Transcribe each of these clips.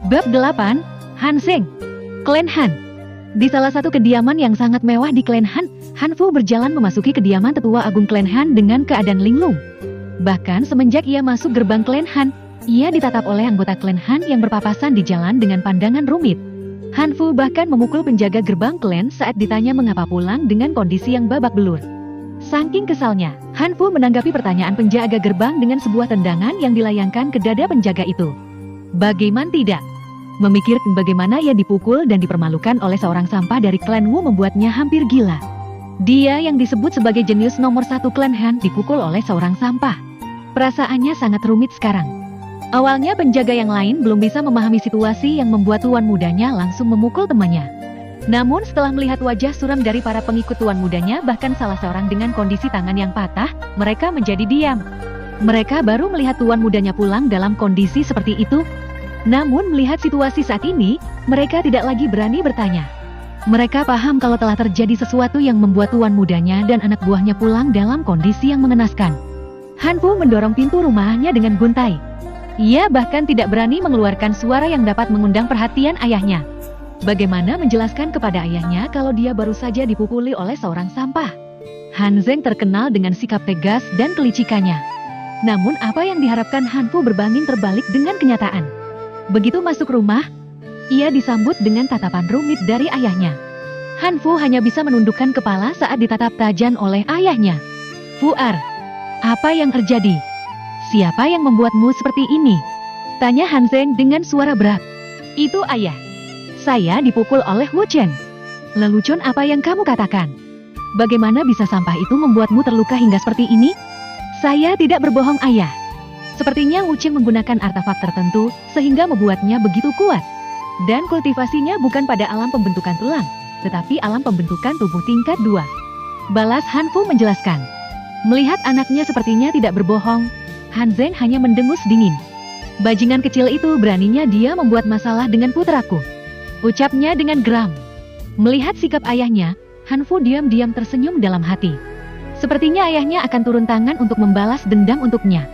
Bab 8, Han Zeng, Klan Han. Di salah satu kediaman yang sangat mewah di Klan Han, Han Fu berjalan memasuki kediaman tetua agung Klan Han dengan keadaan linglung. Bahkan semenjak ia masuk gerbang Klan Han, ia ditatap oleh anggota Klan Han yang berpapasan di jalan dengan pandangan rumit. Han Fu bahkan memukul penjaga gerbang klan saat ditanya mengapa pulang dengan kondisi yang babak belur. Saking kesalnya, Han Fu menanggapi pertanyaan penjaga gerbang dengan sebuah tendangan yang dilayangkan ke dada penjaga itu. Bagaimana tidak? Memikirkan bagaimana ia dipukul dan dipermalukan oleh seorang sampah dari klan Wu membuatnya hampir gila. Dia yang disebut sebagai jenius nomor 1 klan Han dipukul oleh seorang sampah. Perasaannya sangat rumit sekarang. Awalnya penjaga yang lain belum bisa memahami situasi yang membuat tuan mudanya langsung memukul temannya. Namun setelah melihat wajah suram dari para pengikut tuan mudanya, bahkan salah seorang dengan kondisi tangan yang patah, mereka menjadi diam. Mereka baru melihat tuan mudanya pulang dalam kondisi seperti itu. Namun melihat situasi saat ini, mereka tidak lagi berani bertanya. Mereka paham kalau telah terjadi sesuatu yang membuat tuan mudanya dan anak buahnya pulang dalam kondisi yang mengenaskan. Han Fu mendorong pintu rumahnya dengan guntai. Ia bahkan tidak berani mengeluarkan suara yang dapat mengundang perhatian ayahnya. Bagaimana menjelaskan kepada ayahnya kalau dia baru saja dipukuli oleh seorang sampah? Han Zeng terkenal dengan sikap tegas dan kelicikannya. Namun apa yang diharapkan Han Fu berbanding terbalik dengan kenyataan. Begitu masuk rumah, ia disambut dengan tatapan rumit dari ayahnya. Han Fu hanya bisa menundukkan kepala saat ditatap tajam oleh ayahnya. "Fu'er, apa yang terjadi? Siapa yang membuatmu seperti ini?" tanya Han Zeng dengan suara berat. "Itu ayah. Saya dipukul oleh Wu Chen." "Lelucon apa yang kamu katakan? Bagaimana bisa sampah itu membuatmu terluka hingga seperti ini?" "Saya tidak berbohong ayah. Sepertinya Wu Chen menggunakan artefak tertentu sehingga membuatnya begitu kuat. Dan kultivasinya bukan pada alam pembentukan tulang, tetapi alam pembentukan tubuh tingkat 2. Balas Han Fu menjelaskan. Melihat anaknya sepertinya tidak berbohong, Han Zeng hanya mendengus dingin. "Bajingan kecil itu beraninya dia membuat masalah dengan putraku," ucapnya dengan geram. Melihat sikap ayahnya, Han Fu diam-diam tersenyum dalam hati. Sepertinya ayahnya akan turun tangan untuk membalas dendam untuknya.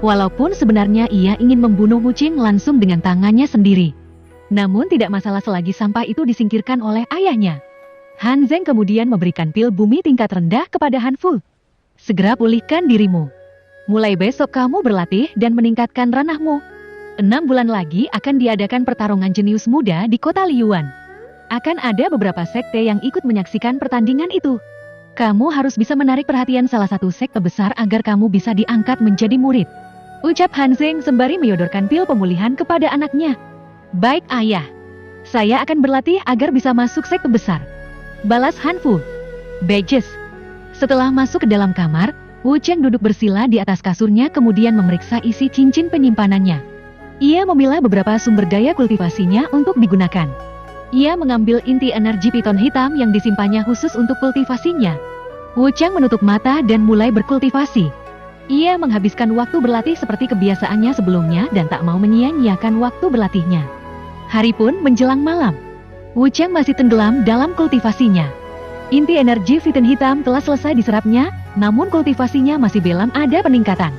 Walaupun sebenarnya ia ingin membunuh Wu Qing langsung dengan tangannya sendiri. Namun tidak masalah selagi sampah itu disingkirkan oleh ayahnya. Han Zeng kemudian memberikan pil bumi tingkat rendah kepada Han Fu. "Segera pulihkan dirimu. Mulai besok kamu berlatih dan meningkatkan ranahmu. 6 bulan lagi akan diadakan pertarungan jenius muda di kota Liyuan. Akan ada beberapa sekte yang ikut menyaksikan pertandingan itu. Kamu harus bisa menarik perhatian salah satu sekte besar agar kamu bisa diangkat menjadi murid," ucap Han Zeng sembari menyodorkan pil pemulihan kepada anaknya. "Baik ayah. Saya akan berlatih agar bisa masuk sekte besar," balas Han Fu. Bejes. Setelah masuk ke dalam kamar, Wu Chen duduk bersila di atas kasurnya kemudian memeriksa isi cincin penyimpanannya. Ia memilah beberapa sumber daya kultivasinya untuk digunakan. Ia mengambil inti energi piton hitam yang disimpannya khusus untuk kultivasinya. Wu Chen menutup mata dan mulai berkultivasi. Ia menghabiskan waktu berlatih seperti kebiasaannya sebelumnya dan tak mau menyia-nyiakan waktu berlatihnya. Hari pun menjelang malam. Wu Chen masih tenggelam dalam kultivasinya. Inti energi piton hitam telah selesai diserapnya, namun kultivasinya masih belum ada peningkatan.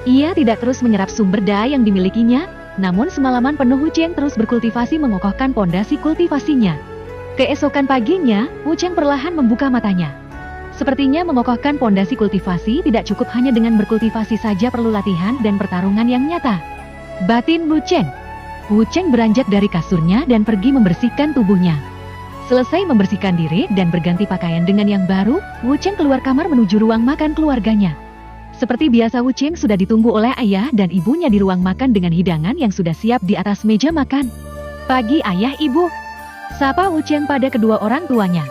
Ia tidak terus menyerap sumber daya yang dimilikinya, namun semalaman penuh Wu Chen terus berkultivasi mengokohkan pondasi kultivasinya. Keesokan paginya, Wu Chen perlahan membuka matanya. Sepertinya mengokohkan pondasi kultivasi tidak cukup hanya dengan berkultivasi saja, perlu latihan dan pertarungan yang nyata. Batin Wu Chen. Wu Chen beranjak dari kasurnya dan pergi membersihkan tubuhnya. Selesai membersihkan diri dan berganti pakaian dengan yang baru, Wu Chen keluar kamar menuju ruang makan keluarganya. Seperti biasa Wu Chen sudah ditunggu oleh ayah dan ibunya di ruang makan dengan hidangan yang sudah siap di atas meja makan. "Pagi ayah ibu," sapa Wu Chen pada kedua orang tuanya.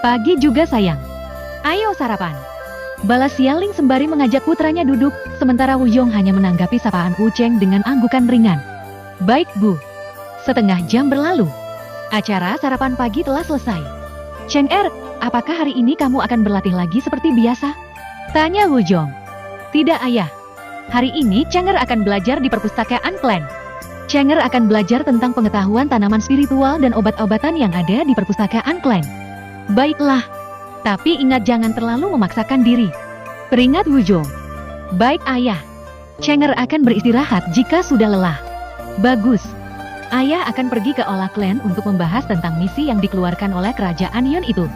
"Pagi juga sayang. Ayo sarapan," balas Xiaoling sembari mengajak putranya duduk, sementara Wu Yong hanya menanggapi sapaan Wu Chen dengan anggukan ringan. "Baik bu." Setengah jam berlalu. Acara sarapan pagi telah selesai. "Cheng Er, apakah hari ini kamu akan berlatih lagi seperti biasa?" tanya Wu Yong. "Tidak ayah. Hari ini Cheng Er akan belajar di perpustakaan klan. Cheng Er akan belajar tentang pengetahuan tanaman spiritual dan obat-obatan yang ada di perpustakaan klan." "Baiklah. Tapi ingat jangan terlalu memaksakan diri," peringat Wu Yong. "Baik ayah. Cheng Er akan beristirahat jika sudah lelah." "Bagus. Ayah akan pergi ke Ola Clan untuk membahas tentang misi yang dikeluarkan oleh kerajaan Yun itu.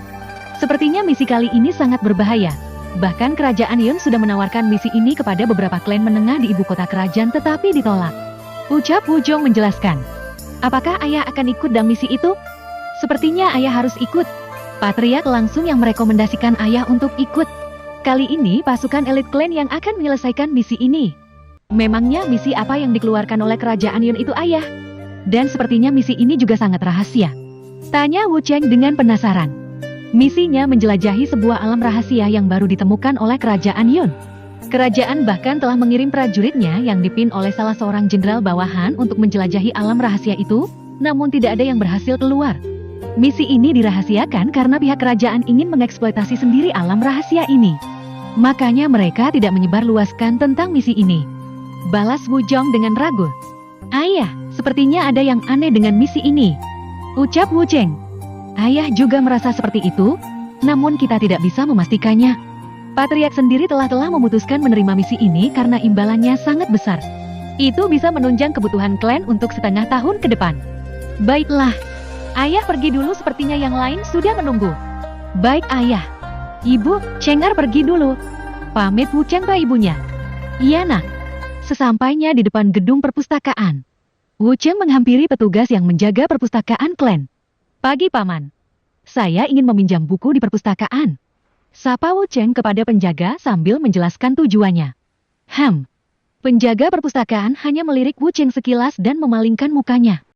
Sepertinya misi kali ini sangat berbahaya. Bahkan kerajaan Yun sudah menawarkan misi ini kepada beberapa klan menengah di ibu kota kerajaan tetapi ditolak. Ucap Wujong menjelaskan. Apakah ayah akan ikut dalam misi itu? Sepertinya ayah harus ikut. Patriark langsung yang merekomendasikan ayah untuk ikut. Kali ini pasukan elit klan yang akan menyelesaikan misi ini. Memangnya misi apa yang dikeluarkan oleh kerajaan Yun itu ayah? Dan sepertinya misi ini juga sangat rahasia. Tanya Wu Cheng dengan penasaran. Misinya menjelajahi sebuah alam rahasia yang baru ditemukan oleh kerajaan Yun. Kerajaan bahkan telah mengirim prajuritnya yang dipimpin oleh salah seorang jenderal bawahan untuk menjelajahi alam rahasia itu, namun tidak ada yang berhasil keluar. Misi ini dirahasiakan karena pihak kerajaan ingin mengeksploitasi sendiri alam rahasia ini. Makanya mereka tidak menyebarluaskan tentang misi ini. Balas Wujong dengan ragu. Ayah, sepertinya ada yang aneh dengan misi ini. Ucap Wu Cheng. Ayah juga merasa seperti itu, namun kita tidak bisa memastikannya. Patriark sendiri telah memutuskan menerima misi ini karena imbalannya sangat besar. Itu bisa menunjang kebutuhan klan untuk setengah tahun ke depan. Baiklah, ayah pergi dulu sepertinya yang lain sudah menunggu. Baik ayah. Ibu, Chengar pergi dulu. Pamit Wu Cheng ke ibunya. Iya nak. Sesampainya di depan gedung perpustakaan, Wu Cheng menghampiri petugas yang menjaga perpustakaan klan. Pagi paman. Saya ingin meminjam buku di perpustakaan. Sapa Wu Cheng kepada penjaga sambil menjelaskan tujuannya. Penjaga perpustakaan hanya melirik Wu Cheng sekilas dan memalingkan mukanya.